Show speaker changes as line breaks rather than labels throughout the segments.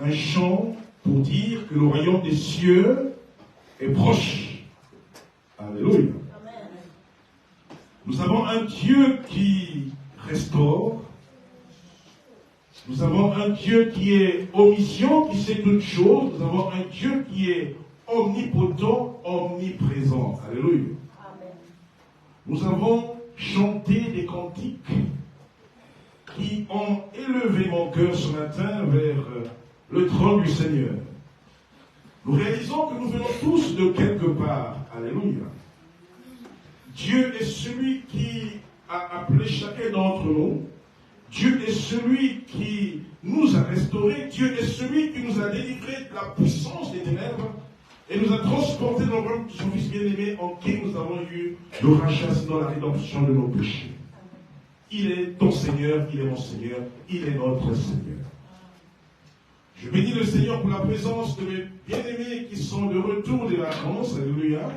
un chant pour dire que le royaume des cieux est proche. Alléluia. Nous avons un Dieu qui restaure. Nous avons un Dieu qui est omniscient, qui sait toutes choses. Nous avons un Dieu qui est omnipotent, omniprésent. Alléluia. Amen. Nous avons chanté des cantiques qui ont élevé mon cœur ce matin vers le trône du Seigneur. Nous réalisons que nous venons tous de quelque part. Alléluia. Dieu est celui qui a appelé chacun d'entre nous. Dieu est celui qui nous a restaurés. Dieu est celui qui nous a délivrés de la puissance des ténèbres et nous a transportés dans le royaume de son Fils bien-aimé en qui nous avons eu le rachat, dans la rédemption de nos péchés. Il est ton Seigneur, il est mon Seigneur, il est notre Seigneur. Je bénis le Seigneur pour la présence de mes bien-aimés qui sont de retour des vacances. Alléluia.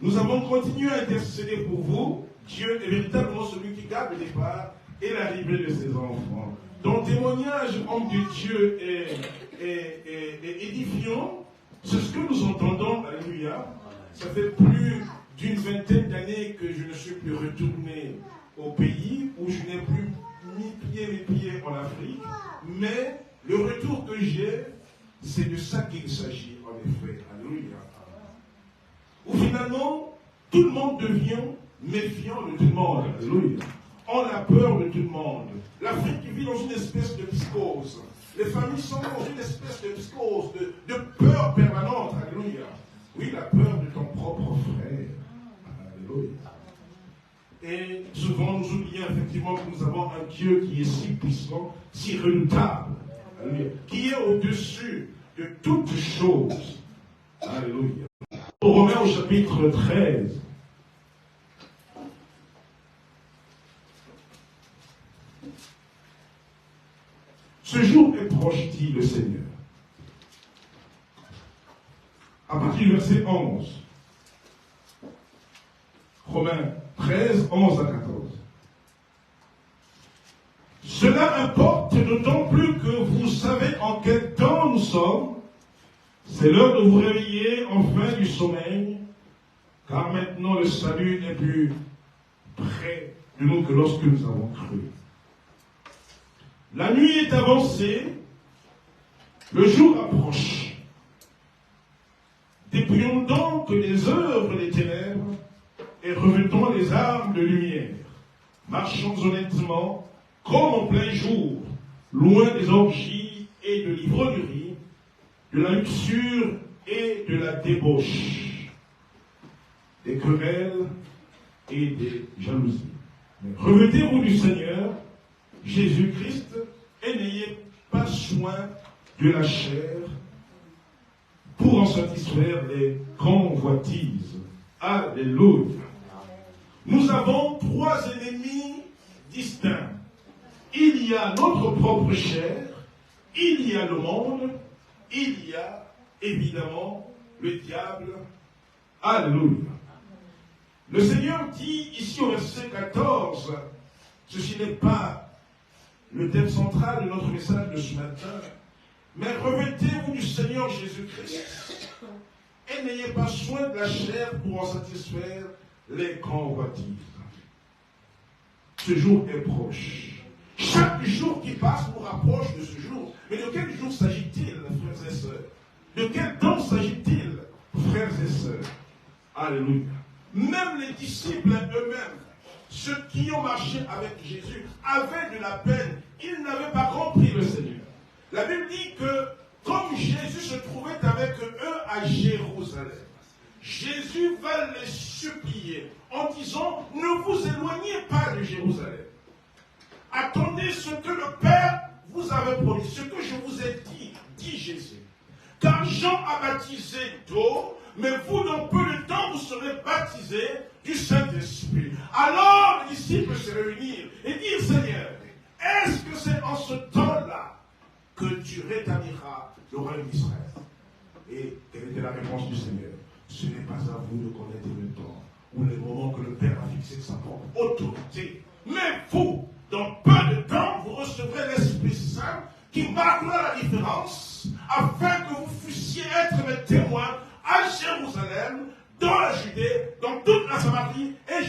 Nous avons continué à intercéder pour vous. Dieu est véritablement celui qui garde le départ et l'arrivée de ses enfants. Ton témoignage, homme de Dieu, est édifiant. C'est ce que nous entendons. Alléluia. Ça fait plus d'une vingtaine d'années que je ne suis plus retourné au pays, où je n'ai plus mis mes pieds en Afrique. Mais le retour que j'ai, c'est de ça qu'il s'agit, en effet. Alléluia. Où finalement, tout le monde devient méfiant de tout le monde. Alléluia. On a peur de tout le monde. L'Afrique vit dans une espèce de psychose. Les familles sont dans une espèce de psychose, de peur permanente. Alléluia. Oui, la peur de ton propre frère. Alléluia. Et souvent, nous oublions effectivement que nous avons un Dieu qui est si puissant, si redoutable. Alléluia. Qui est au-dessus de toutes choses. Alléluia. Romains au chapitre 13. Ce jour est proche, dit le Seigneur. À partir du verset 11. Romains 13, 11 à 14. Cela importe d'autant plus que vous savez en quel temps nous sommes. C'est l'heure de vous réveiller enfin du sommeil, car maintenant le salut n'est plus près de nous que lorsque nous avons cru. La nuit est avancée, le jour approche. Dépouillons donc les œuvres des ténèbres et revêtons les armes de lumière. Marchons honnêtement, comme en plein jour, loin des orgies et de l'ivrognerie, de la luxure et de la débauche, des querelles et des jalousies. Mais revêtez-vous du Seigneur, Jésus-Christ, et n'ayez pas soin de la chair pour en satisfaire les convoitises. Alléluia. Nous avons trois ennemis distincts. Il y a notre propre chair, il y a le monde, il y a évidemment le diable. Alléluia. Le Seigneur dit ici au verset 14, ceci n'est pas le thème central de notre message de ce matin, mais revêtez-vous du Seigneur Jésus-Christ et n'ayez pas soin de la chair pour en satisfaire les convoitises. Ce jour est proche. Chaque jour qui passe nous rapproche de ce jour. Mais de quel jour s'agit-il, frères et sœurs? De quel temps s'agit-il, frères et sœurs? Alléluia. Même les disciples eux-mêmes, ceux qui ont marché avec Jésus, avaient de la peine. Ils n'avaient pas compris le Seigneur. La Bible dit que comme Jésus se trouvait avec eux à Jérusalem, Jésus va les supplier en disant, ne vous éloignez pas de Jérusalem. Attendez ce que le Père vous avait promis, ce que je vous ai dit, dit Jésus. Car Jean a baptisé d'eau, mais vous, dans peu de temps, vous serez baptisés du Saint-Esprit. Alors, les disciples se réunirent et dirent, Seigneur, est-ce que c'est en ce temps-là que tu rétabliras le royaume d'Israël? Et quelle était la réponse du Seigneur? Ce n'est pas à vous de connaître le temps ou le moment que le Père a fixé de sa propre autorité. Mais vous, dans peu de temps, vous recevrez l'Esprit Saint qui marquera la différence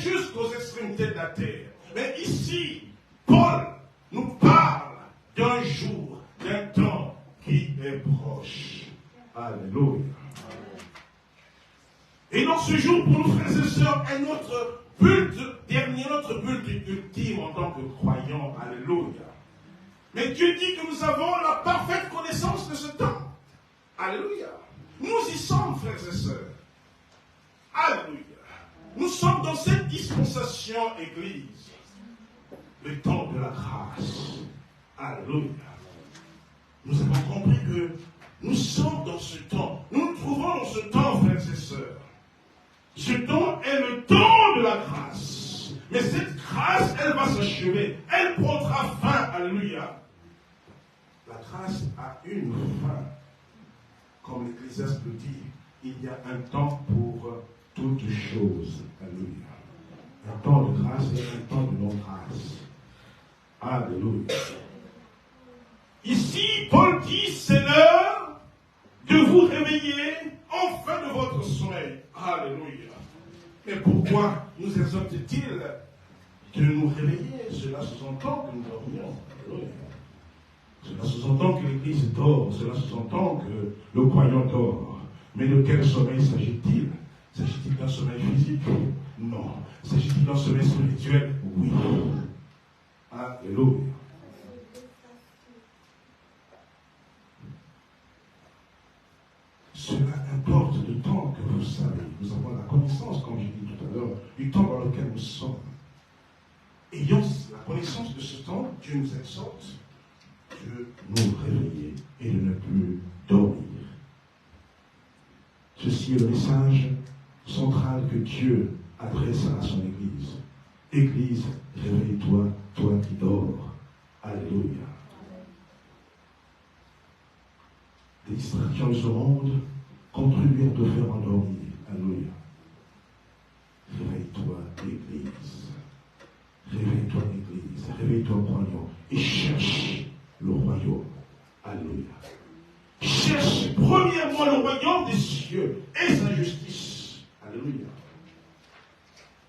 jusqu'aux extrémités de la terre. Mais ici, Paul nous parle d'un jour, d'un temps qui est proche. Alléluia. Et donc ce jour, pour nous frères et sœurs, est notre but dernier, notre but ultime en tant que croyants. Alléluia. Mais Dieu dit que nous avons la parfaite connaissance de ce temps. Alléluia. Nous y sommes, frères et sœurs. Alléluia. Nous sommes dans cette dispensation, Église. Le temps de la grâce. Alléluia. Nous avons compris que nous sommes dans ce temps. Nous nous trouvons dans ce temps, frères et sœurs. Ce temps est le temps de la grâce. Mais cette grâce, elle va s'achever. Elle prendra fin. Alléluia. La grâce a une fin. Comme l'Ecclésiaste le dit, il y a un temps pour toutes choses. Alléluia. Un temps de grâce et un temps de non-grâce. Alléluia. Ici, Paul dit, c'est l'heure de vous réveiller enfin de votre sommeil. Alléluia. Mais pourquoi nous exhorte-t-il de nous réveiller? Cela sous-entend que nous dormions. Alléluia. Cela sous-entend que l'Église dort. Cela sous-entend que le croyant dort. Mais de quel sommeil s'agit-il? S'agit-il d'un sommeil physique? Non. S'agit-il d'un sommeil spirituel? Oui. Alléluia. Cela importe le temps que vous savez. Nous avons la connaissance, comme j'ai dit tout à l'heure, du temps dans lequel nous sommes. Ayant la connaissance de ce temps, Dieu nous exhorte de nous réveiller et de ne plus dormir. Ceci est le message central que Dieu adresse à son Église. Église, réveille-toi, toi qui dors. Alléluia. Les distractions de ce monde contribuent à te faire endormir. Alléluia. Réveille-toi, Église. Réveille-toi, Église. Réveille-toi, croyant. Et cherche le royaume. Alléluia. Cherche premièrement le royaume des cieux et sa justice. Alléluia.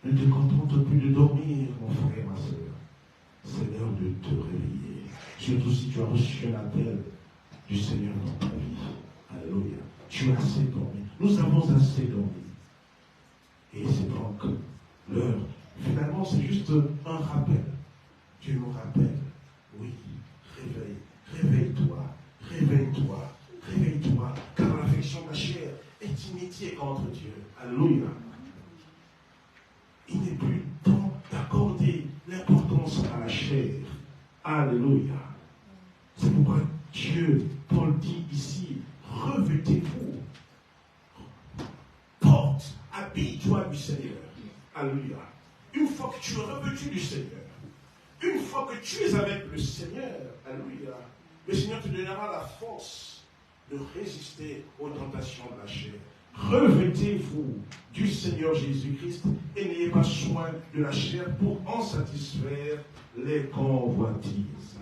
Ne te contente plus de dormir, mon frère, ma soeur. C'est l'heure de te réveiller. Surtout si tu as reçu un appel du Seigneur dans ta vie. Alléluia. Tu as assez dormi. Nous avons assez dormi. Et c'est donc l'heure. Finalement, c'est juste un rappel. Dieu nous rappelle. Oui, réveille-toi. Réveille-toi. Réveille-toi. Car l'affection de la chair est inimitié contre Dieu. Alléluia. Il n'est plus temps d'accorder l'importance à la chair. Alléluia. C'est pourquoi Dieu, Paul dit ici, revêtez-vous. Porte, habille-toi du Seigneur. Alléluia. Une fois que tu es revêtu du Seigneur, une fois que tu es avec le Seigneur, alléluia, le Seigneur te donnera la force de résister aux tentations de la chair. Revêtez-vous du Seigneur Jésus-Christ et n'ayez pas soin de la chair pour en satisfaire les convoitises.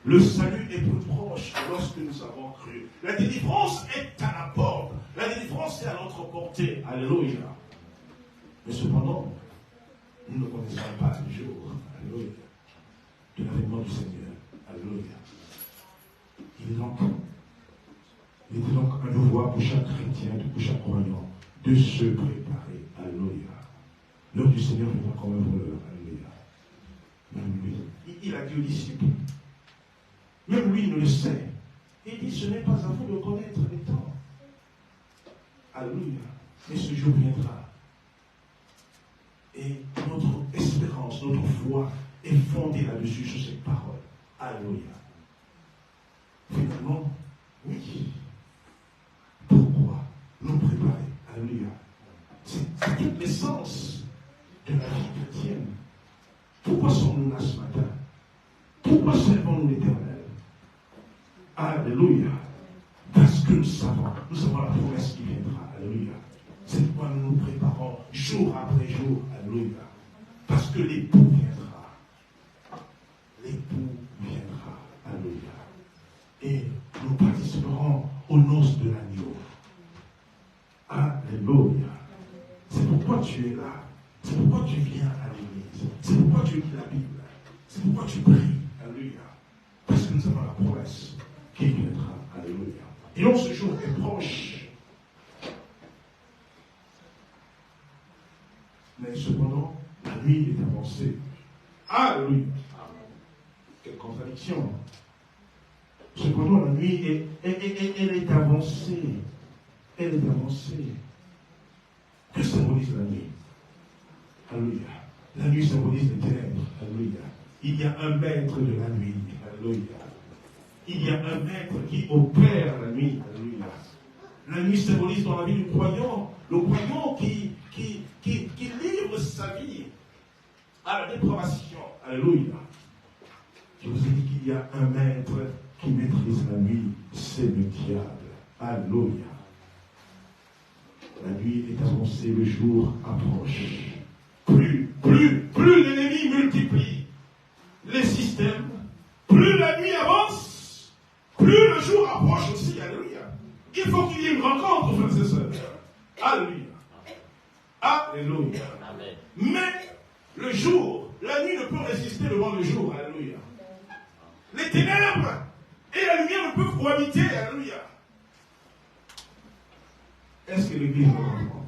Le salut est plus proche lorsque nous avons cru. La délivrance est à la porte. La délivrance est à notre portée. Alléluia. Mais cependant, nous ne connaissons pas le jour. Alléluia. De l'avènement du Seigneur. Alléluia. Il est donc un devoir pour chaque chrétien, pour chaque croyant, de se préparer. Alléluia. L'heure du Seigneur viendra comme un voleur. Alléluia. Même lui, il a dit aux disciples, même lui, il ne le sait. Il dit, ce n'est pas à vous de connaître les temps. Alléluia. Mais ce jour viendra. Et notre espérance, notre foi est fondée là-dessus, sur cette parole. Alléluia. Finalement, oui. Pourquoi nous préparer? Alléluia. C'est toute l'essence de la vie chrétienne. Pourquoi sommes-nous là ce matin? Pourquoi servons-nous l'Éternel? Alléluia. Parce que nous avons la promesse qui viendra. Alléluia. C'est pourquoi nous nous préparons jour après jour. Alléluia. Parce que l'époux viendra. L'époux viendra. Alléluia. Et nous participerons aux noces de l'agneau. Alléluia. C'est pourquoi tu es là. C'est pourquoi tu viens à l'église. C'est pourquoi tu lis la Bible. C'est pourquoi tu pries. Alléluia. Parce que nous avons la promesse qui viendra. Alléluia. Et donc ce jour est proche. Mais cependant, la nuit est avancée. Alléluia. Quelle contradiction. Cependant, la nuit, elle est avancée. Elle est avancée. Que symbolise la nuit? Alléluia. La nuit symbolise les ténèbres. Alléluia. Il y a un maître de la nuit. Alléluia. Il y a un maître qui opère la nuit. Alléluia. La nuit symbolise dans la vie du croyant, le croyant qui livre sa vie à la dépravation. Alléluia. Je vous ai dit qu'il y a un maître qui maîtrise la nuit, c'est le diable. Alléluia. La nuit est avancée, le jour approche. Plus l'ennemi multiplie les systèmes, plus la nuit avance, plus le jour approche aussi. Alléluia. Il faut qu'il y ait une rencontre, frères et sœurs. Alléluia. Alléluia. Amen. Mais le jour, la nuit ne peut résister devant le jour. Alléluia. Les ténèbres et la lumière ne peuvent cohabiter. Alléluia. Est-ce que l'Église le comprend?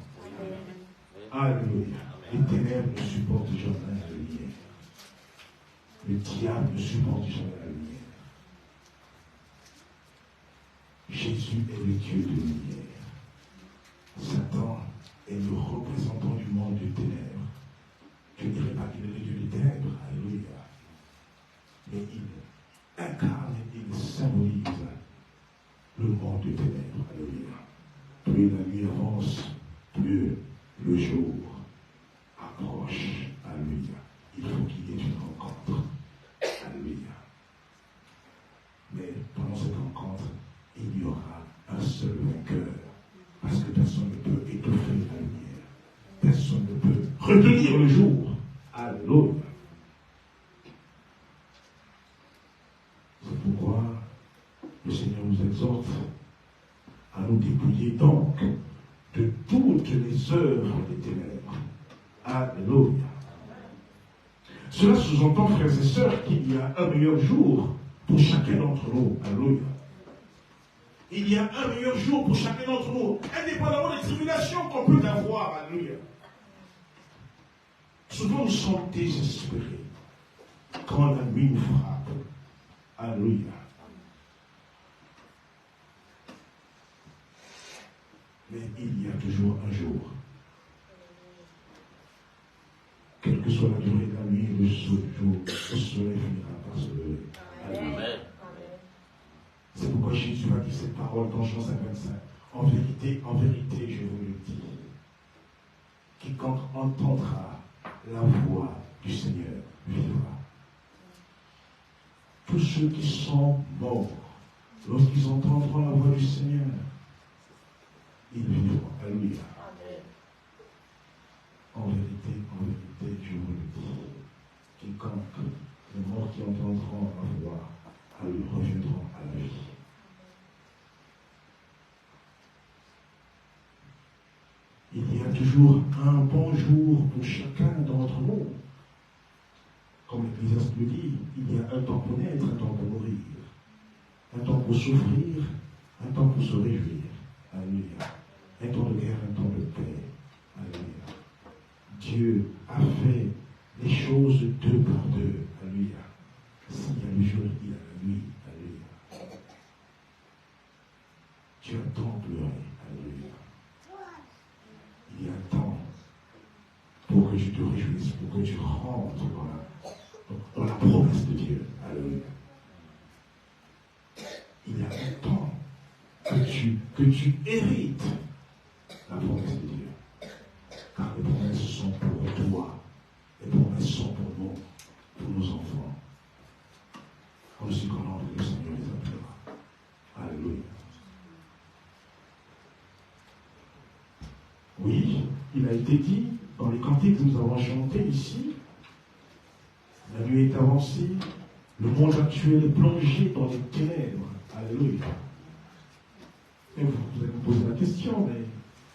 Alléluia. Les ténèbres ne supportent jamais la lumière. Le diable ne supporte jamais la lumière. Jésus est le Dieu de lumière. Satan est le représentant du monde des ténèbres. Je ne dirais pas qu'il est le Dieu des ténèbres. Alléluia. Mais il incarne, il symbolise le monde des ténèbres. Alléluia. Plus la nuit avance, plus le jour approche. Alléluia. Il faut qu'il y ait une rencontre. Alléluia. Mais pendant cette rencontre, il y aura un seul vainqueur. Parce que personne ne peut étouffer la lumière. Personne ne peut retenir le jour. Alléluia. C'est pourquoi le Seigneur nous exhorte à nous dépouiller donc de toutes les œuvres des ténèbres. Alléluia. Cela sous-entend, frères et sœurs, qu'il y a un meilleur jour pour chacun d'entre nous. Alléluia. Il y a un meilleur jour pour chacun d'entre nous, indépendamment des tribulations qu'on peut avoir. Alléluia. Souvent nous sommes désespérés quand la nuit nous frappe. Alléluia. Mais il y a toujours un jour. Quelle que soit la durée de la nuit, le soleil finira par se lever. Amen. C'est pourquoi Jésus a dit cette parole dans Jean 5,25. En vérité, je vous le dis. Quiconque entendra la voix du Seigneur vivra. Tous ceux qui sont morts, lorsqu'ils entendront la voix du Seigneur, ils vivront. Alléluia. En vérité, je vous le dis. Quiconque, les morts qui entendront la voix, reviendront à la vie. Il y a toujours un bon jour pour chacun d'entre nous. Comme l'Ecclésiaste le dit, il y a un temps pour naître, un temps pour mourir. Un temps pour souffrir, un temps pour se réjouir. Alléluia. Un temps de guerre, un temps de paix. Alléluia. Dieu a fait les choses deux par deux. Alléluia. S'il y a le jour, il y a la nuit. Alléluia. Tu as tant pleuré. Alléluia. Il y a un temps pour que tu te réjouisses, pour que tu rentres dans la promesse de Dieu. Alléluia. Il y a un temps que tu hérites la promesse de Dieu. Car les promesses sont pour toi. Les promesses sont pour nous, pour nos enfants. On sait comment le Seigneur les appellera. Alléluia. Oui, il a été dit dans les cantiques que nous avons chantés ici, la nuit est avancée, le monde actuel est plongé dans les ténèbres. Alléluia. Et vous allez vous poser la question, mais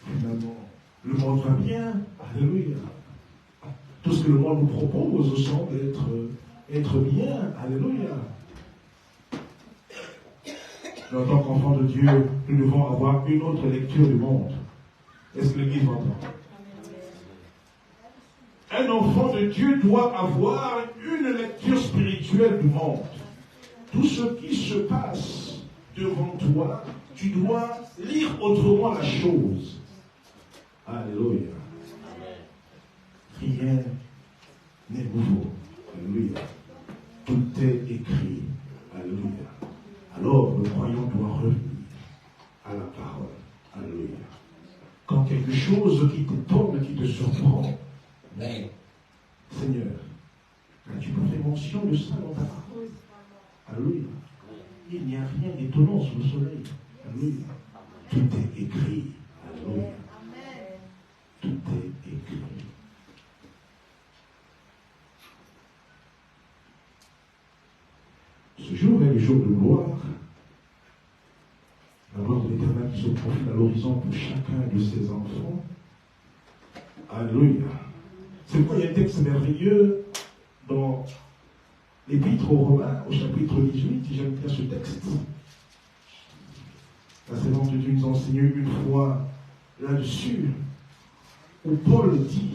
finalement, le monde va bien. Alléluia. Tout ce que le monde nous propose semble être bien. Alléluia. Mais en tant qu'enfant de Dieu, nous devons avoir une autre lecture du monde. Est-ce que l'Église m'entend? Un enfant de Dieu doit avoir une lecture spirituelle du monde. Tout ce qui se passe devant toi, tu dois lire autrement la chose. Alléluia. Rien n'est nouveau. Alléluia. Tout est écrit. Alléluia. Alors le croyant doit revenir à la parole. Alléluia. Quand quelque chose qui t'étonne, qui te surprend, mais, Seigneur, as-tu pas fait mention de ça dans ta parole? Alléluia. Il n'y a rien d'étonnant sous le soleil. Alléluia. Tout est écrit. Alléluia. Tout est écrit. Ce jour est le jour de gloire. La gloire de l'Éternel qui se profile à l'horizon pour chacun de ses enfants. Alléluia. C'est pourquoi il y a un texte merveilleux dans l'Épître aux Romains, au chapitre 18, j'aime bien ce texte. La Seigneur de Dieu nous a enseigné une fois là-dessus, où Paul dit,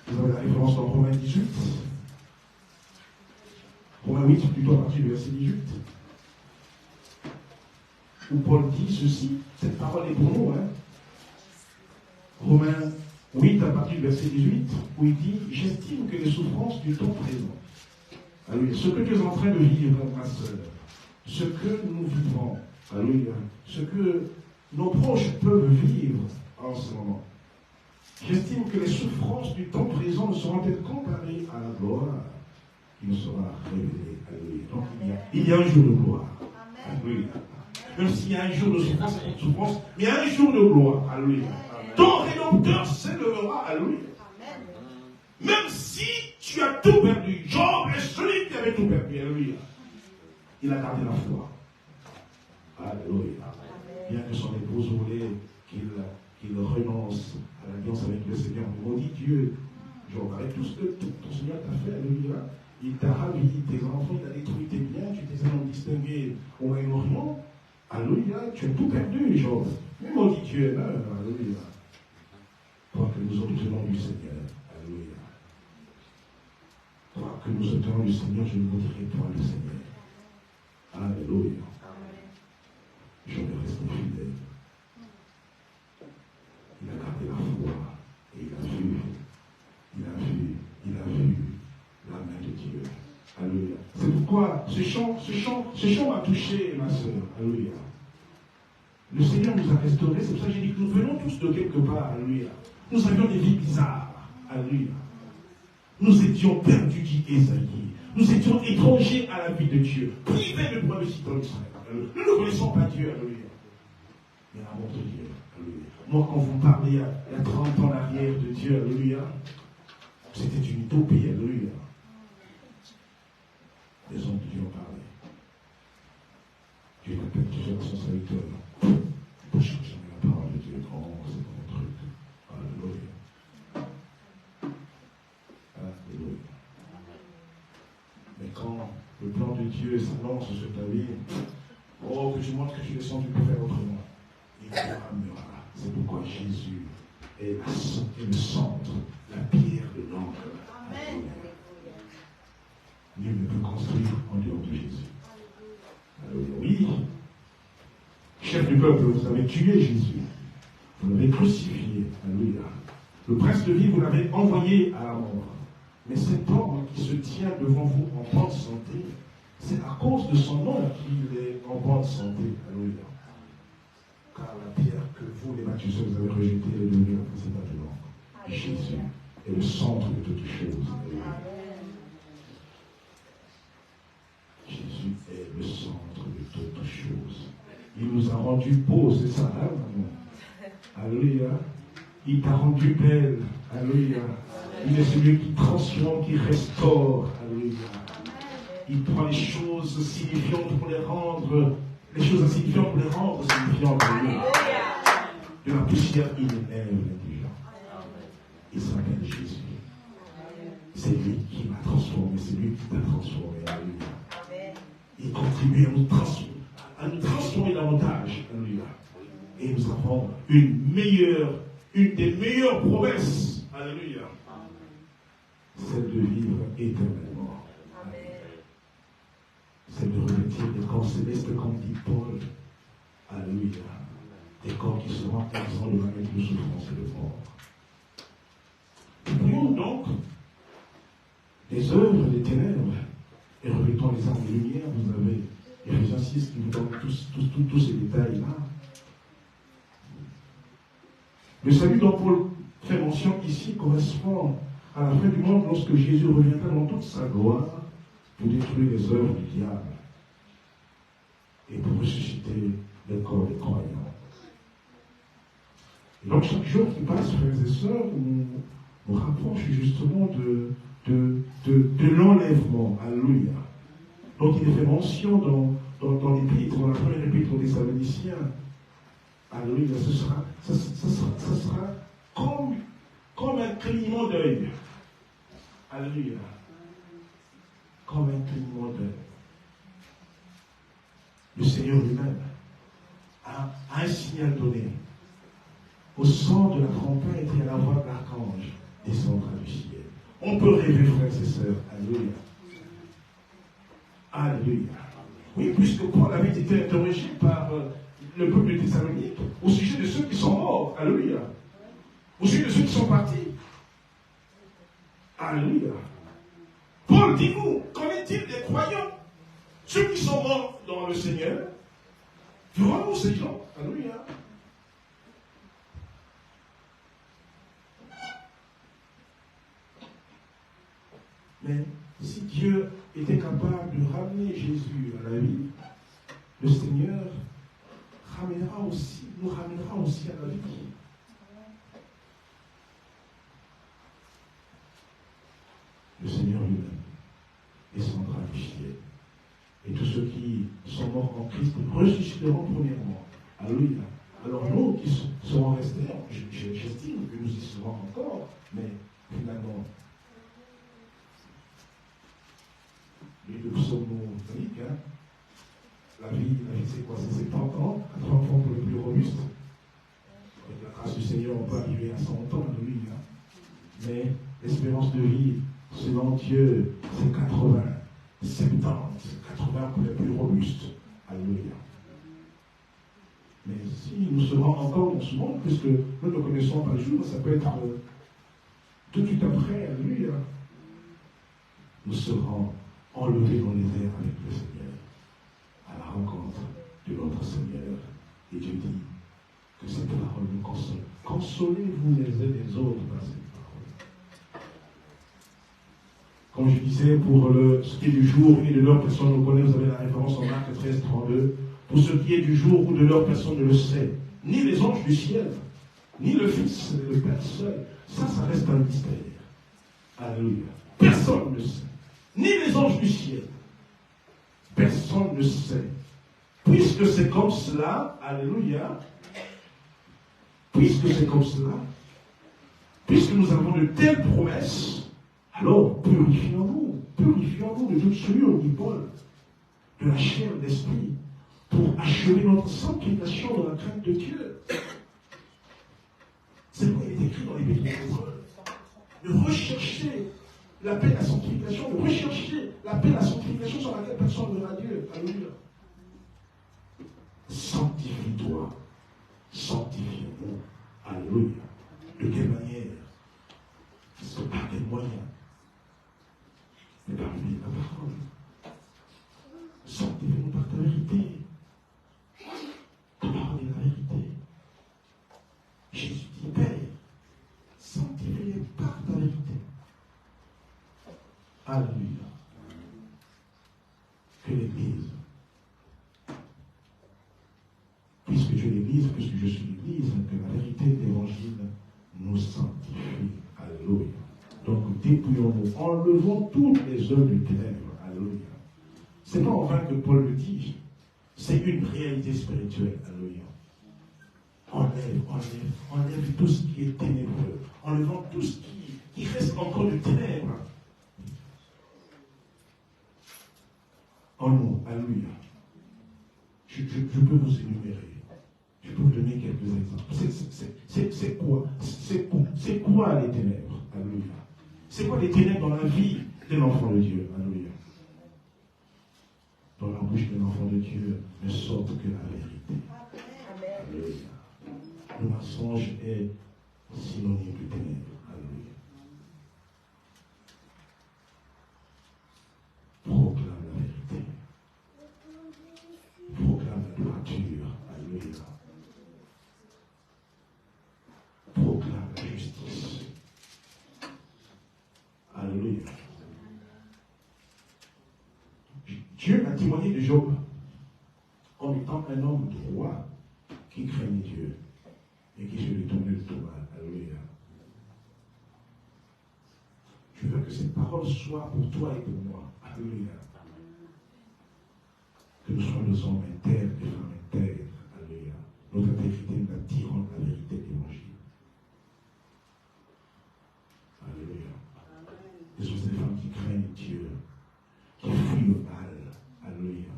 vous avez la référence dans Romains 18, Romains 8, plutôt à partir du verset 18, où Paul dit ceci, cette parole est pour nous, hein. Romains 8, à partir du verset 18, où il dit, j'estime que les souffrances du temps présent, alléluia, ce que tu es en train de vivre, ma soeur, ce que nous vivons, alléluia, ce que nos proches peuvent vivre en ce moment, j'estime que les souffrances du temps présent ne seront peut-être comparées à la gloire qui nous sera révélée. Alléluia. Donc il y a un jour de gloire. Alléluia. Même s'il y a un jour de souffrance, mais il y a un jour de gloire. Alléluia. Ton Rédempteur s'élèvera. Alléluia. Même si tu as tout perdu, Job est celui qui avait tout perdu. Alléluia. Il a gardé la foi. Alléluia. Bien que son épouse voulait qu'il renonce à l'alliance avec le Seigneur. Maudit Dieu, Job, avec tout ce que ton Seigneur t'a fait, alléluia. Il t'a ravi, tes enfants, il a détruit tes biens, tu t'es seulement distingué au Moyen-Orient. Alléluia, tu as tout perdu, Job. Mais maudit Dieu, alléluia. Toi que nous obtenons du Seigneur, alléluia. Toi que nous obtenons du Seigneur, je vous dirai toi le Seigneur. Alléluia. Je vais rester fidèle. Il a gardé la foi et il a vu la main de Dieu. Alléluia. C'est pourquoi ce chant m'a touché, ma soeur. Alléluia. Le Seigneur nous a restaurés, c'est pour ça que j'ai dit que nous venons tous de quelque part. Alléluia. Nous avions des vies bizarres. Alléluia. Nous étions perdus, dit Ésaïe. Nous étions étrangers à la vie de Dieu, privés de droit de citoyen d'Israël. Nous ne connaissons pas Dieu. Alléluia. Mais l'amour de Dieu. Alléluia. Moi, quand vous parlez il y a 30 ans en arrière de Dieu, alléluia, c'était une utopie, alléluia. Les hommes de Dieu ont parlé. Dieu t'appelle toujours à son serviteur. Pour chercher la parole de Dieu. Oh, c'est mon truc. Alléluia. Alléluia. Mais quand le plan de Dieu s'annonce sur ta vie, oh, que tu montres que tu es descendu pour faire autrement, il te ramènera. C'est pourquoi Jésus est le centre, la pierre de l'angle. Amen. Nul ne peut construire en dehors de Jésus. Alléluia. Oui, chef du peuple, vous avez tué Jésus. Vous l'avez crucifié. Alléluia. Le prince de vie, vous l'avez envoyé à la mort. Mais cet homme qui se tient devant vous en bonne santé, c'est à cause de son nom qu'il est en bonne santé. Alléluia. Car la pierre que vous, les bâtisseurs, vous avez rejetée est devenue la principale de l'ombre. Jésus est le centre de toutes choses. Alléluia. Jésus est le centre de toutes choses. Il nous a rendus beaux, c'est ça, hein? Alléluia. Il t'a rendu belle. Alléluia. Il est celui qui transforme, qui restaure. Alléluia. Il prend les choses signifiantes pour les rendre, les choses insignifiantes pour les rendre signifiantes. Alléluia. De la poussière, il élève les gens. Il s'appelle Jésus. C'est lui qui m'a transformé, c'est lui qui t'a transformé. Alléluia. Il contribue à nous transformer davantage. Alléluia. Et nous avons une des meilleures promesses. Alléluia. Celle de vivre éternellement. Celle de revêtir des corps célestes comme dit Paul. Alléluia. Des corps qui seront exempts de la même de souffrance et de mort. Prions donc les œuvres des ténèbres et revêtons les armes de lumière. Vous avez Éphésiens 6 qui vous donne tous ces détails-là. Le salut dont Paul fait mention ici correspond à la fin du monde lorsque Jésus reviendra dans toute sa gloire pour détruire les œuvres du diable et pour ressusciter le corps des croyants. Et donc chaque jour qui passe, frères et sœurs, nous rapproche justement de l'enlèvement. Alléluia. Donc il est fait mention dans l'épître, dans la première épître aux Thessaloniciens. Alléluia. Ça sera comme un clignement d'œil. Alléluia. Comme un clignement d'œil. Le Seigneur lui-même a un signal donné. Au son de la trompette et à la voix de l'archange descendra du ciel. On peut rêver, frères et sœurs. Alléluia. Alléluia. Oui, puisque Paul avait été interrogé par le peuple de Thessalonique au sujet de ceux qui sont morts. Alléluia. Au sujet de ceux qui sont partis. Alléluia. Paul dit nous, qu'en est-il des croyants? Ceux qui sont morts dans le Seigneur, verrons-nous ces gens? Alléluia. Mais si Dieu était capable de ramener Jésus à la vie, le Seigneur nous ramènera aussi à la vie. Le Seigneur lui-même descendra du ciel. Et tous ceux qui sont morts en Christ ressusciteront premièrement. Alléluia. Alors nous qui serons restés, j'estime que nous y serons encore, mais finalement, le psaume dit, hein, la vie c'est quoi? C'est 70 ans, 80 ans pour le plus robuste. Avec la grâce du Seigneur, on peut arriver à 100 ans, lui. Hein. Mais l'espérance de vie, selon Dieu, c'est 80, 70, 80 pour les plus robustes. Alléluia. Mais si nous serons encore dans ce monde, puisque nous ne connaissons pas le jour, ça peut être tout de suite après, alléluia, nous serons enlevés dans les airs avec le Seigneur, à la rencontre de notre Seigneur. Et Dieu dit que cette parole nous console. Consolez-vous les uns les autres par cette parole. Comme je disais, pour ce qui est du jour et de l'heure, personne ne connaît, vous avez la référence en Marc 13, 32. Pour ce qui est du jour ou de l'heure, personne ne le sait. Ni les anges du ciel, ni le Fils, ni le Père seul. Ça reste un mystère. Alléluia. Personne ne sait. Ni les anges du ciel. Personne ne sait. Puisque c'est comme cela, alléluia, puisque c'est comme cela, puisque nous avons de telles promesses, alors purifions-nous de toute souillure, dit Paul, de la chair, de l'esprit, pour achever notre sanctification dans la crainte de Dieu. C'est pourquoi il est écrit dans les Bibles de rechercher la paix, la sanctification, de rechercher la paix, la sanctification sur laquelle personne ne verra Dieu. Alléluia. Sanctifie-toi. Sanctifiez-vous. Alléluia. De quelle manière? Par quel moyen? Mais par la parole. Sanctifiez-vous par ta vérité. Ta parole est la vérité. Jésus dit, Père, sanctifiez-les par ta vérité. Alléluia. Que l'Église, puisque tu es l'Église, puisque je suis l'Église, que la vérité de l'Évangile nous sanctifie. Alléluia. Donc dépouillons-nous, enlevons toutes les œuvres du ténèbre. Alléluia. Ce n'est pas en vain que Paul le dit. C'est une réalité spirituelle. Alléluia. enlève tout ce qui est ténébreux, enlevant tout ce qui reste encore de ténèbres en nous. Alléluia. Je peux vous énumérer. Je peux vous donner quelques exemples. C'est quoi les ténèbres? Alléluia. C'est quoi les ténèbres dans la vie de l'enfant de Dieu? Alléluia. Dans la bouche de l'enfant de Dieu ne sorte que la vérité. Alléluia. Le mensonge est synonyme de ténèbres. Alléluia. Proclame la vérité. Proclame la droiture. Alléluia. Proclame la justice. Alléluia. Dieu a témoigné de Job comme étant un homme droit qui craignait Dieu et qui se détournait de tout mal. Alléluia. Je veux que cette parole soit pour toi et pour moi. Alléluia. Que nous soyons des hommes intègres, des femmes intègres. Alléluia. Notre intégrité nous attirant de la vérité de l'évangile. Alléluia. Ce sont des femmes qui craignent Dieu, qui fuient le mal. Alléluia.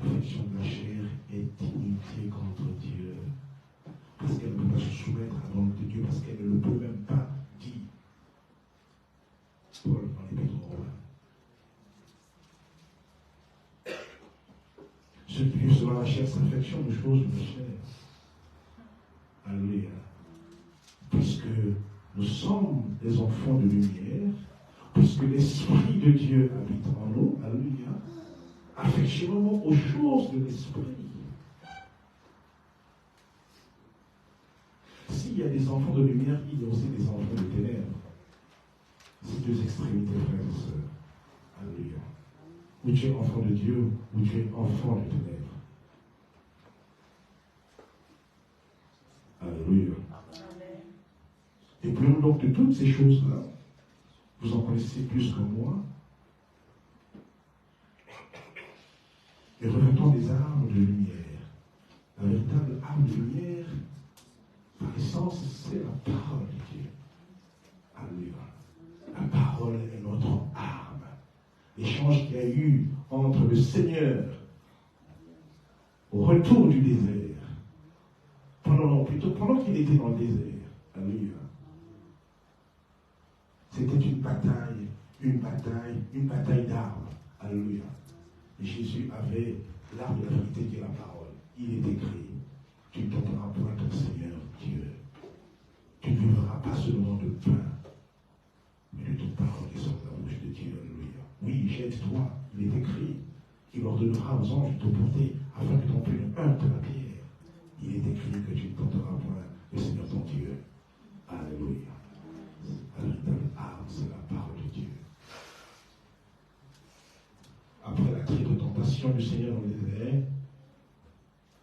L'affection de la chair est inimitié contre Dieu. Parce qu'elle ne peut pas se soumettre à la volonté de Dieu, parce qu'elle ne le peut même pas, dit Paul dans l'Épître aux Romains. Ceux qui vivent selon la chair s'affection de choses de la chair. Alléluia. Puisque nous sommes des enfants de lumière, puisque l'Esprit de Dieu habite en nous, alléluia, affectionnons aux choses de l'Esprit. S'il y a des enfants de lumière, il y a aussi des enfants de ténèbres. C'est deux extrémités, frères et sœurs. Alléluia. Ou tu es enfant de Dieu, ou tu es enfant de ténèbres. Alléluia. Et plus donc de toutes ces choses-là, vous en connaissez plus que moi, et revêtons des armes de lumière. La véritable arme de lumière, par essence, c'est la parole de Dieu. Alléluia. La parole est notre arme. L'échange qu'il y a eu entre le Seigneur au retour du désert, pendant qu'il était dans le désert. Alléluia. C'était une bataille d'armes. Alléluia. Et Jésus avait l'arme de la vérité qui est la parole. Il est écrit, tu ne t'entendras point ton Seigneur Dieu. Tu ne vivras pas seulement de pain, mais de toute parole qui sort de la bouche de Dieu. Alléluia. Oui, jette-toi, il est écrit. Il ordonnera aux anges de te porter afin que ton pied ne heurte la pierre. Il est écrit que tu ne t'entendras point le Seigneur ton Dieu. Alléluia. La véritable arme, c'est la parole de Dieu. Après la triple tentation du Seigneur dans le désert,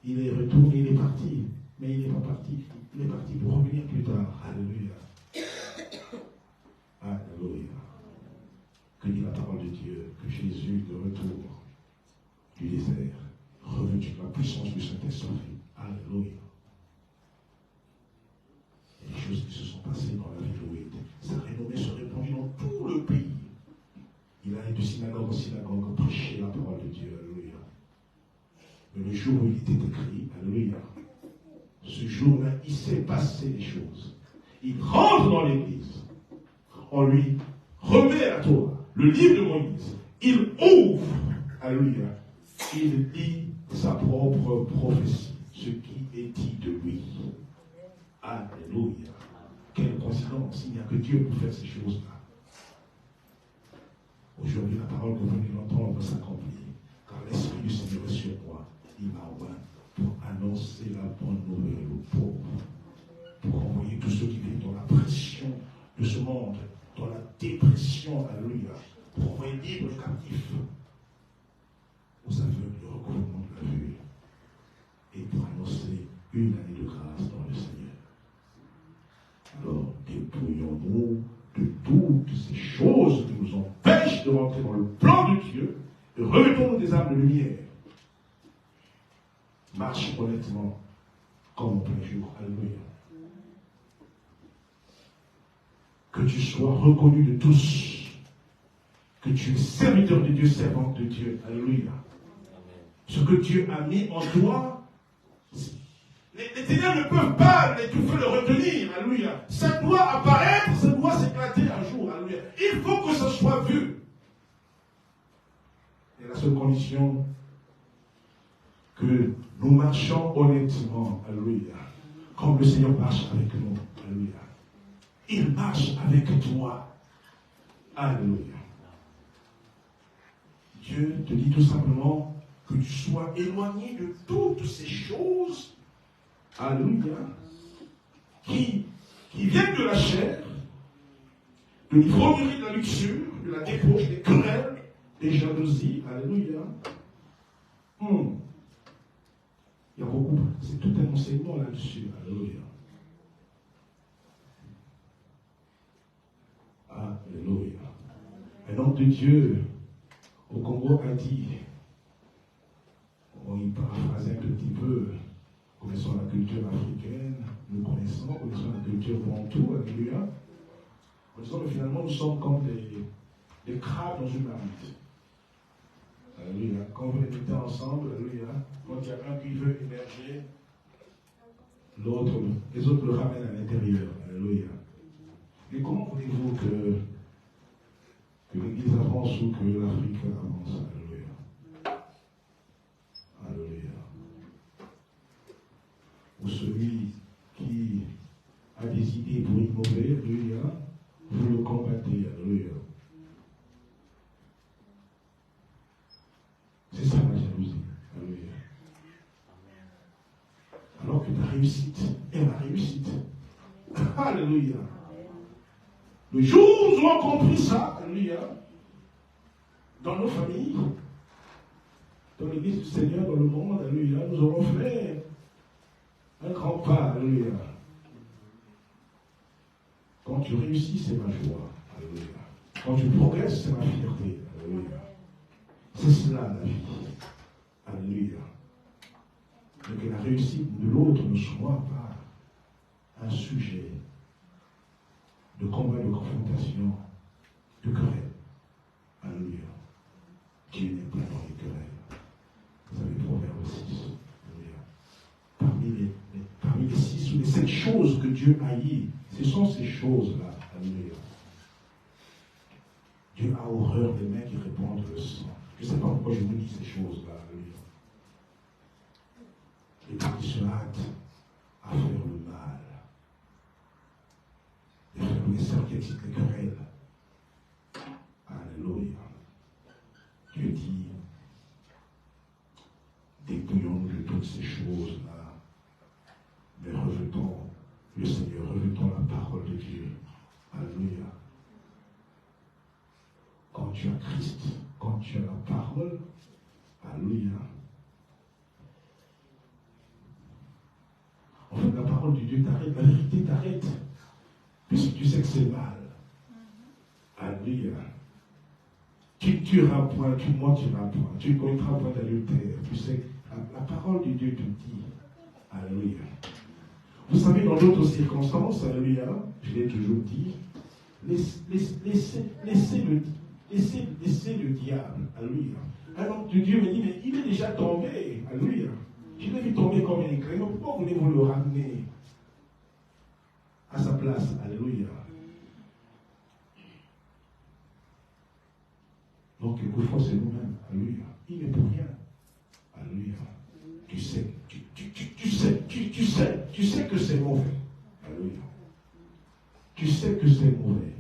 il est retourné, il est parti. Mais il n'est pas parti. Il est parti pour revenir plus tard. Alléluia. Alléluia. Que dit la parole de Dieu? Que Jésus, de retour du désert, revenu de la puissance du Saint-Esprit. Alléluia. Il y a des choses qui se sont passées dans la ville où il était. Sa renommée se répandit dans tout le pays. Il allait de synagogue en synagogue prêcher la parole de Dieu. Alléluia. Mais le jour où il était écrit, alléluia, ce jour-là, il s'est passé des choses. Il rentre dans l'église. On lui remet à la Torah le livre de Moïse. Il ouvre, alléluia, il lit sa propre prophétie, ce qui est dit de lui. Alléluia. Quelle coïncidence, il n'y a que Dieu pour faire ces choses-là. Aujourd'hui, la parole que vous venez d'entendre s'accomplit, car l'Esprit du Seigneur est sur moi. Il m'a oint pour annoncer la bonne nouvelle aux pauvres, pour envoyer tous ceux qui vivent dans la pression de ce monde, dans la dépression, alléluia, pour envoyer libre le captif, aux aveugles le recouvrement de la vue, et pour annoncer une année de grâce dans le Seigneur. Alors, dépouillons-nous de toutes ces choses qui nous empêchent de rentrer dans le plan de Dieu et revêtons-nous des armes de lumière. Marche honnêtement comme au plein jour. Alléluia. Que tu sois reconnu de tous. Que tu es serviteur de Dieu, servante de Dieu. Alléluia. Ce que Dieu a mis en toi, les ténèbres ne peuvent pas l'étouffer, le retenir. Alléluia. Ça doit apparaître, ça doit s'éclater un jour. Alléluia. Il faut que ça soit vu. Et la seule condition, que nous marchons honnêtement. Alléluia. Comme le Seigneur marche avec nous. Alléluia. Il marche avec toi. Alléluia. Dieu te dit tout simplement que tu sois éloigné de toutes ces choses. Alléluia. Qui viennent de la chair, de l'ivrognerie, de la luxure, de la débauche, des querelles, des jalousies. Alléluia. Il y a beaucoup, c'est tout un enseignement là-dessus. Alléluia. Alléluia. Un homme de Dieu au Congo a dit, il paraphrase un petit peu, connaissons la culture africaine, nous connaissons la culture bantou, alléluia. En disant que finalement nous sommes comme des crabes dans une marmite. Alléluia. Quand vous les mettez ensemble, alléluia, quand il y a un qui veut émerger, les autres le ramènent à l'intérieur. Alléluia. Et comment voulez-vous que l'Église avance ou que l'Afrique avance? Alléluia. Alléluia. Ou celui qui a des idées pour innover, alléluia, vous le combattez. Alléluia. C'est ça la jalousie. Alléluia. Alors que ta réussite est ma réussite. Alléluia. Le jour où nous avons compris ça, alléluia, dans nos familles, dans l'église du Seigneur, dans le monde, alléluia, nous aurons fait un grand pas, alléluia. Quand tu réussis, c'est ma joie, alléluia. Quand tu progresses, c'est ma fierté, alléluia. C'est cela la vie, alléluia. Mais que la réussite de l'autre ne soit pas un sujet de combat, de confrontation, de querelle. Alléluia. Dieu n'est pas dans les querelles. Vous savez, Proverbe 6. Alléluia. Parmi les 6 ou les 7 choses que Dieu haït, ce sont ces choses-là. Alléluia. Dieu a horreur des mains qui répandent le sang. Je ne sais pas pourquoi je vous dis ces choses-là. Alléluia. Et puis il se hâte à faire le mal. Les frères et sœurs qui excitent les querelles. Alléluia. Dieu dit, dépouillons-nous de toutes ces choses-là, mais rejetons le Seigneur, rejetons la parole de Dieu. Alléluia. Quand tu as Christ, quand tu as la parole, alléluia. En fait, la parole de Dieu t'arrête, la vérité t'arrête. Puisque tu sais que c'est mal. Alléluia. Tu ne tueras point, tu ne mentiras point, tu ne commettras point d'adultère. Tu sais que la parole de Dieu te dit. Alléluia. Vous savez, dans d'autres circonstances, alléluia, je l'ai toujours dit, laissez le diable. Alléluia. Un homme de Dieu me dit, mais il est déjà tombé. Alléluia. Je l'ai vu tomber comme un éclair. Pourquoi voulez-vous le ramener à sa place? Alléluia. Donc, quelquefois, c'est nous-mêmes. Alléluia. Il n'est pour rien. Alléluia. Tu sais que c'est mauvais. Alléluia. Tu sais que c'est mauvais.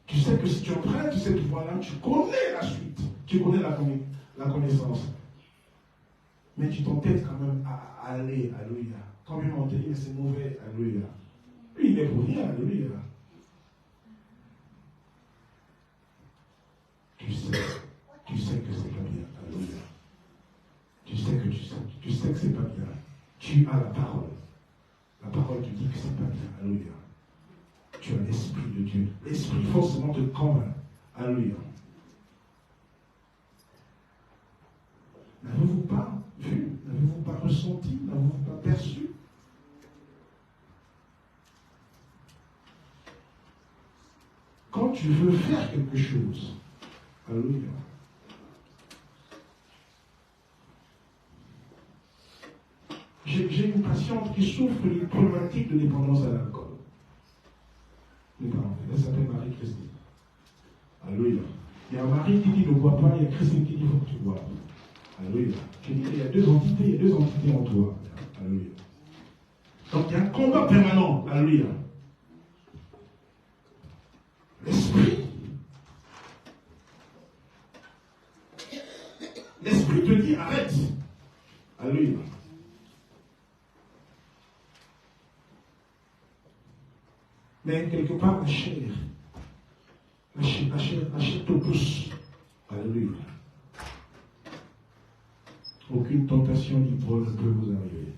Tu sais que si tu empruntes cette voie-là, tu connais la suite. Tu connais la connaissance. Mais tu t'entêtes quand même à aller. Alléluia. Quand même on te dit, mais c'est mauvais. Alléluia. Lui, il n'est pour rien. Alléluia. Tu sais que c'est pas bien. Alléluia. Tu sais que c'est pas bien. Tu as la parole. La parole te dit que c'est pas bien. Alléluia. Tu as l'Esprit de Dieu. L'Esprit forcément te convainc. Alléluia. N'avez-vous pas vu, n'avez-vous pas tu veux faire quelque chose. Alléluia. J'ai une patiente qui souffre d'une problématique de dépendance à l'alcool. Elle s'appelle Marie-Christine. Alléluia. Il y a Marie qui dit ne bois pas, il y a Christine qui dit il faut que tu bois. Alléluia. Je dis il y a deux entités en toi. Alléluia. Donc il y a un combat permanent. Alléluia. L'esprit te dit arrête. Alléluia. Mais quelque part, la chair te pousse. Alléluia. Aucune tentation ni Paul ne peut vous arriver.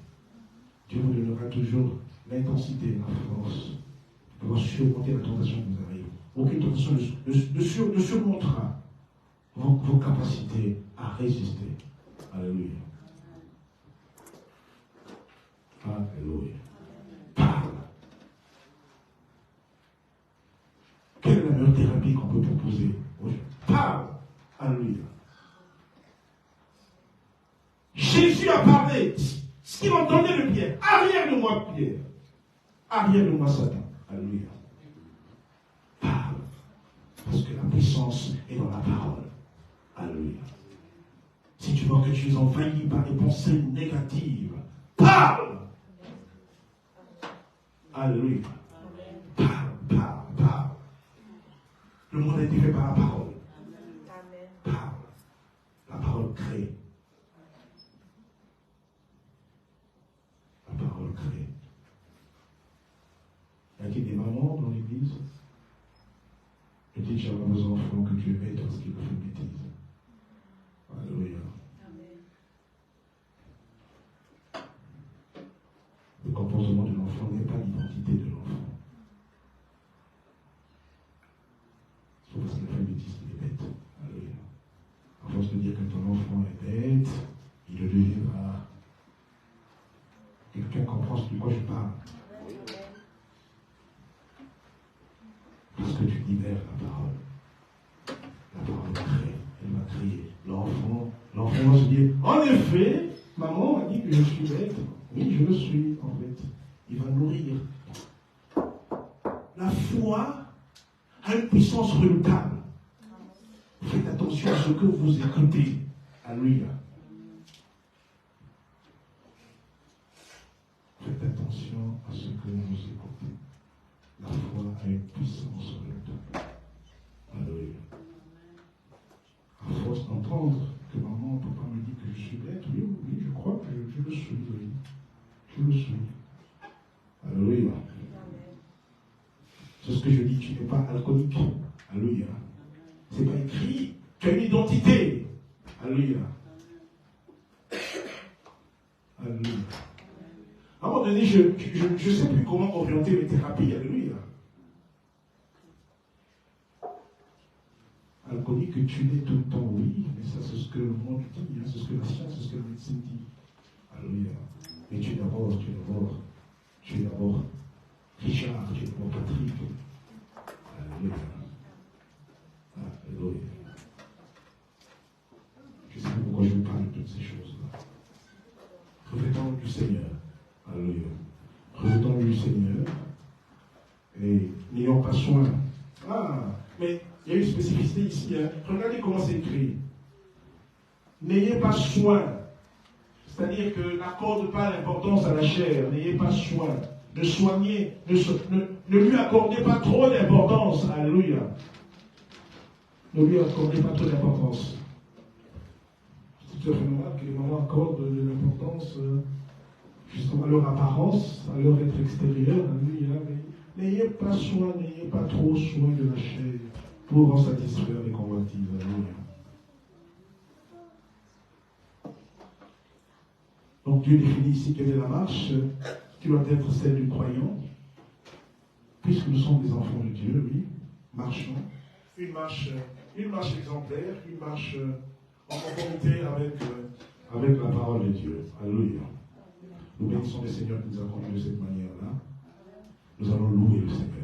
Dieu vous donnera toujours l'intensité, la force de pouvoir surmonter la tentation qui vous arrive. Aucune tentation ne surmontera vos capacités à résister. Alléluia. Alléluia. Parle. Quelle est la meilleure thérapie qu'on peut proposer aux gens? Parle. Alléluia. Jésus a parlé. Ce qu'il entendait de Pierre. Arrière de moi, Pierre. Arrière de moi, Satan. Alléluia. Parle. Parce que la puissance est dans la parole. Alléluia. Si tu vois que tu es envahi par des pensées négatives, parle. Alléluia. Parle. Le monde a été fait par la parole. Parle. La parole crée. La parole crée. Y a-t-il des mamans dans l'église? Dites à vos enfants que Dieu aide parce qu'ils font une bêtise. Alléluia. Le comportement de l'enfant n'est pas l'identité de l'enfant. C'est parce qu'il a fait une bêtise qu'il est bête. Alléluia. À force de dire que ton enfant est bête, il le deviendra. Quelqu'un comprend ce de quoi je parle. Parce que tu libères la parole. La parole crée. Elle va crier. L'enfant va se dire, en effet, maman a dit que je suis bête. Oui, je le suis, en fait. Il va nourrir. La foi a une puissance redoutable. Faites attention à ce que vous écoutez. Alléluia. Faites attention à ce que vous écoutez. La foi a une puissance redoutable. Alléluia. À force d'entendre que maman, papa me dit que je suis bête, oui, je crois que je le suis, oui. Je le suis. Alléluia. C'est ce que je dis, tu n'es pas alcoolique. Alléluia. C'est pas écrit. Tu as une identité. Alléluia. Alléluia. À un moment donné, je ne sais plus comment orienter mes thérapies. Alléluia. Alcoolique, tu l'es tout le temps, oui, mais ça c'est ce que le monde dit, hein, c'est ce que la science, c'est ce que la médecine dit. Alléluia. Mais tu es d'abord Richard, tu es d'abord Patrick. Alléluia. Alléluia. Je ne sais pas pourquoi je vous parle de toutes ces choses-là. Revêtons du Seigneur. Alléluia. Revêtons du Seigneur. Et n'ayons pas soin. Mais il y a une spécificité ici. Hein. Regardez comment c'est écrit. N'ayez pas soin. C'est-à-dire que n'accorde pas l'importance à la chair. N'ayez pas soin. Ne soignez, ne lui accordez pas trop d'importance. Alléluia. Ne lui accordez pas trop d'importance. C'est tout à fait normal que les mamans accordent de l'importance justement à leur apparence, à leur être extérieur. Alléluia. Mais n'ayez pas soin, n'ayez pas trop soin de la chair pour en satisfaire les convoitises. Alléluia. Donc Dieu définit ici quelle est la marche qui doit être celle du croyant. Puisque nous sommes des enfants de Dieu, oui, marchons. Une marche exemplaire, une marche en conformité avec la parole de Dieu. Alléluia. Nous bénissons le Seigneur qui nous a conduits de cette manière-là. Nous allons louer le Seigneur.